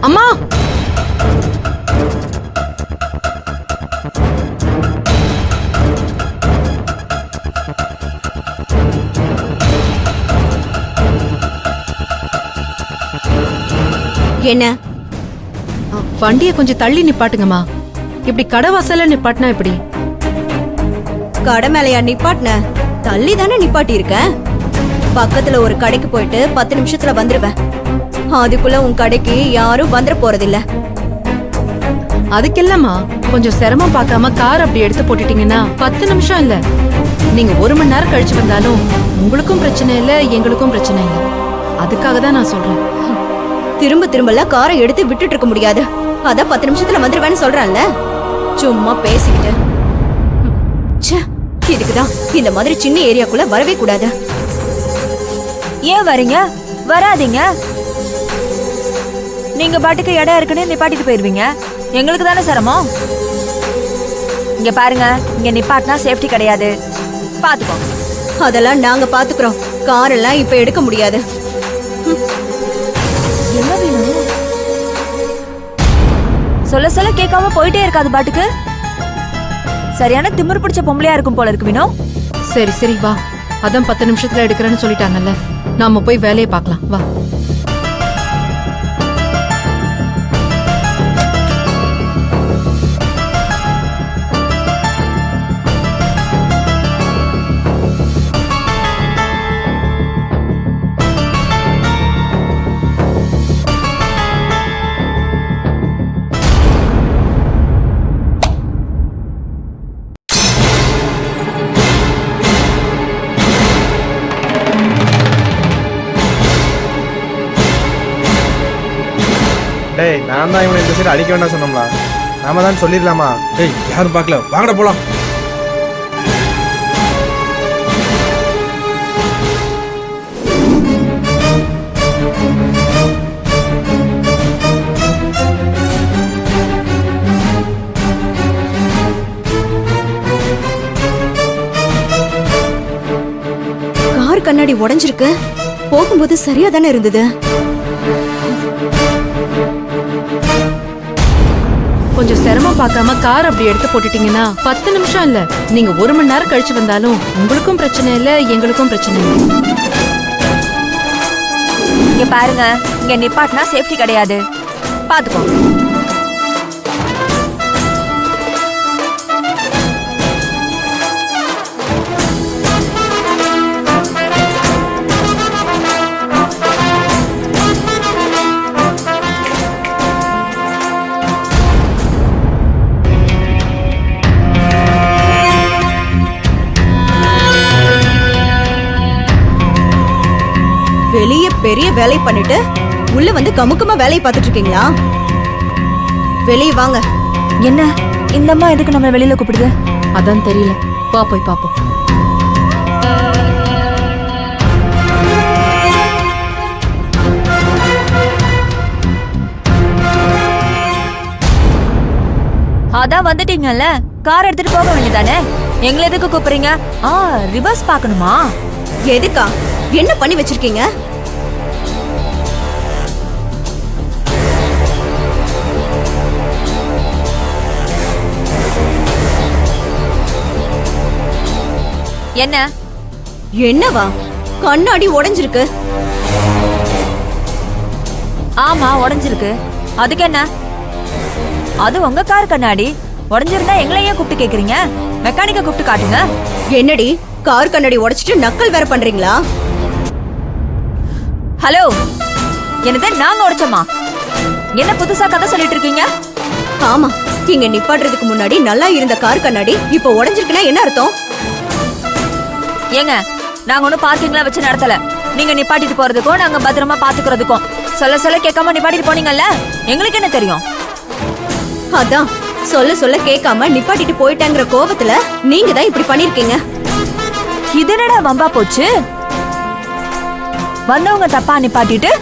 அம்மா என்ன? வண்டியை கொஞ்சம் தள்ளி நிப்பாட்டுங்கம்மா. இப்படி கடை வாசல்ல நிப்பாட்டினா எப்படி? கடை மேலையா நிப்பாட்டின? தள்ளி தானே நிப்பாட்டி இருக்க. பக்கத்துல ஒரு கடைக்கு போயிட்டு 10 நிமிஷத்துல வந்துருவேன். அதுக்குள்ள உன் கடைக்கு யாரும் வந்துட போறதில்ல. அதுக்கெல்லாமா கொஞ்சம் சிரமம் பார்க்காம கார் அப்படி எடுத்து போட்டுட்டீங்கன்னா 10 நிமிஷம் இல்ல, நீங்க 1 மணி நேரம் கழிச்சு வந்தாலும் உங்களுக்கும் பிரச்சனை இல்ல, எங்களுக்கும் பிரச்சனை இல்ல. அதுக்காக தான் நான் சொல்றேன். திரும்ப திரும்பல காரை எடுத்து விட்டுட்டு இருக்க முடியாது. அதான் 10 நிமிஷத்துல வந்துருவேன்னு சொல்றேன்ல. சும்மா பேசிக்கிட்டு. இதுக்குதான் இந்த மாதிரி சின்ன ஏரியாக்குள்ள வரவே கூடாது. ஏன் வரீங்க? வராதீங்க. நீங்க பாட்டுக்கு இடம் இருக்குன்னு நிப்பாட்டிட்டு போயிருவீங்க. எங்களுக்கு தானே சிரமம். இங்க பாருங்க, இங்க நிப்பாட்டினா சேஃப்டி கிடையாது. பாத்துக்கோ. அதெல்லாம் நாங்க பாத்துக்கிறோம். கார் எல்லாம் இப்ப எடுக்க முடியாது. என்ன வேணும்? சொல்ல சொல்ல கேட்காம போயிட்டே இருக்காது பாட்டுக்கு. சரியான திமிரு பிடிச்ச பொம்பளையா இருக்கும் போல இருக்கு வினோ. சரி சரி வா, அதான் 10 நிமிஷத்துல எடுக்கிறேன்னு சொல்லிட்டாங்கல்ல, நாம போய் வேலையை பார்க்கலாம் வா. டேய், நான் தான் இவனை இந்த சைடு அடிக்க வேண்டாம் சொன்னோம்ல. நாம தான் சொல்லிடலாமா? டேய், யாரும் பார்க்கல, வாங்கடா போலாம். கார் கண்ணாடி உடைஞ்சிருக்கு. போகும்போது சரியா தானே இருந்தது. கொஞ்சம் சிரமம் பார்க்காம கார் அப்படி எடுத்து போட்டுட்டீங்கன்னா 10 நிமிஷம் இல்ல, நீங்க 1 மணி நேரம் கழிச்சு வந்தாலும் உங்களுக்கும் பிரச்சனை இல்ல, எங்களுக்கும் பிரச்சனை இல்ல. இங்க பாருங்க, இங்க நிப்பாட்டினா சேஃப்டி கிடையாது. பாத்துக்கோ. வெளியே பெரிய வேலை பண்ணிட்டு உள்ள வந்து கமுக்கமா வேலையை பார்த்துட்டு இருக்கீங்களா? வெளியே வாங்க. என்ன இந்த அம்மா எதுக்கு நம்ம வெளியில கூப்பிடுது? அதான் தெரியல, வா போய் பாப்போம். அதான் வந்துட்டீங்கல்ல, கார் எடுத்துட்டு போக வேண்டியதானே. எங்களை எதுக்கு கூப்பிடுறீங்க? ரிவர்ஸ் பார்க்கணுமா? எதுக்கா? என்ன பண்ணி வச்சிருக்கீங்க? என்ன? என்னவா? கண்ணாடி உடைஞ்சிருக்கு. ஆமா, உடைஞ்சிருக்கு. அதுக்கு என்ன? அது உங்க கார் கண்ணாடி. உடைஞ்சிருந்தா எங்களையே கூப்பிட்டு கேக்குறீங்க? மெக்கானிக்க கூப்பிட்டு காட்டுங்க. என்னடி, கார் கண்ணாடி உடைச்சிட்டு நக்கல் வேற பண்றீங்களா? ஹலோ, என்னது நாங்க உடைச்சோமா? என்ன புதுசா கதை சொல்லிட்டு இருக்கீங்க? ஆமா, இங்க நிப்பாட்டுறதுக்கு முன்னாடி நல்லா இருந்த கார் கண்ணாடி இப்ப உடைஞ்சிருக்குன்னா என்ன அர்த்தம்? ஏங்க, நாங்க ஒன்னும் பார்க்கிங்லாம் வச்சு நடத்தல. நீங்க நிப்பாட்டிட்டு போறதுக்கும் நாங்க பத்திரமா பாத்துக்கிறதுக்கும். சொல்ல சொல்ல கேட்காம நிப்பாட்டிட்டு போனீங்கல்ல, எங்களுக்கு என்ன தெரியும்? அதான் சொல்ல சொல்ல கேட்காம நிப்பாட்டிட்டு போயிட்டாங்கிற கோபத்துல நீங்க தான் இப்படி பண்ணிருக்கீங்க. இது என்னடா வம்பா போச்சு? வந்தவங்க தப்பா நிப்பாட்டிட்டு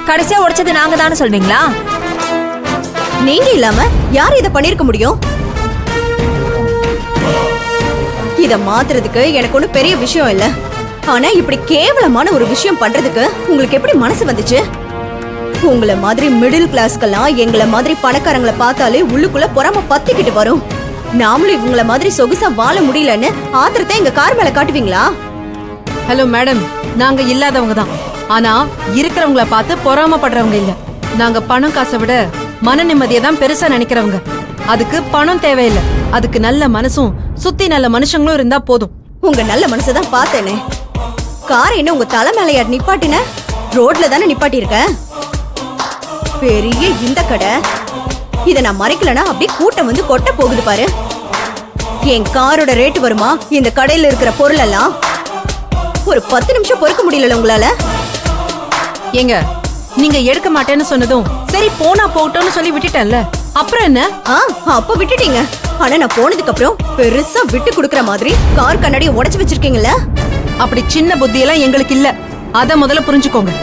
கடைசியா உடைச்சது நாங்க தானே சொல்வீங்களா? நீங்க இல்லாம யார் இத பண்ணிருக்க முடியும்? இத மாத்துறதுக்கு எனக்கு ஒன்னும் பெரிய விஷயம் இல்ல. ஆனா இப்படி கேவலமான ஒரு விஷயம் பண்றதுக்கு உங்களுக்கு எப்படி மனசு வந்துச்சு? உங்களை மாதிரி மிடில் கிளாஸ்க்கெல்லாம் எங்களை மாதிரி பணக்காரங்களை பார்த்தாலே உள்ளுக்குள்ள பொறாம பத்திக்கிட்டு வரும். நாமளும் இவங்கள மாதிரி சொகுசா வாழ முடியலன்னு ஆத்திரத்தை எங்க கார் மேல காட்டுவீங்களா? ஹலோ மேடம், நாங்க இல்லாதவங்க தான். ஆனா இருக்கிறவங்கள பார்த்து பொறாமப்படுறவங்க இல்ல. நாங்க பணம் காசை விட மன நிம்மதியை தான் பெருசா நினைக்கிறவங்க. அதுக்கு பணம் தேவையில்லை, அதுக்கு நல்ல மனசும் சுத்தி நல்ல மனுஷங்களும் இருந்தா போதும். உங்க நல்ல மனசுதான் பார்த்தேனே. கார் என்ன உங்க தலை மேல யார் நிப்பாட்டின? ரோட்ல தானே நிப்பாட்டி இருக்க. பெரிய இந்த கடை, இத நான் மறைக்கலனா அப்படியே கூட்டம் வந்து கொட்ட போகுது பாரு. என் காரோட ரேட் வருமா இந்த கடையில இருக்கிற பொருள் எல்லாம்? ஒரு 10 நிமிஷம் பொறுக்க முடியல உங்களால? ஏங்க, நீங்க எடுக்க மாட்டேன்னு சொன்னதும் சரி போனா போட்டோன்னு சொல்லி விட்டுட்டேன்ல, அப்புறம் என்ன? அப்ப விட்டுட்டீங்க. ஆனா நான் போனதுக்கு அப்புறம் பெருசா விட்டு குடுக்கற மாதிரி கார் கண்ணாடியை உடைச்சு வச்சிருக்கீங்கல்ல. அப்படி சின்ன புத்தியெல்லாம் எங்களுக்கு இல்ல, அத முதல்ல புரிஞ்சுக்கோங்க.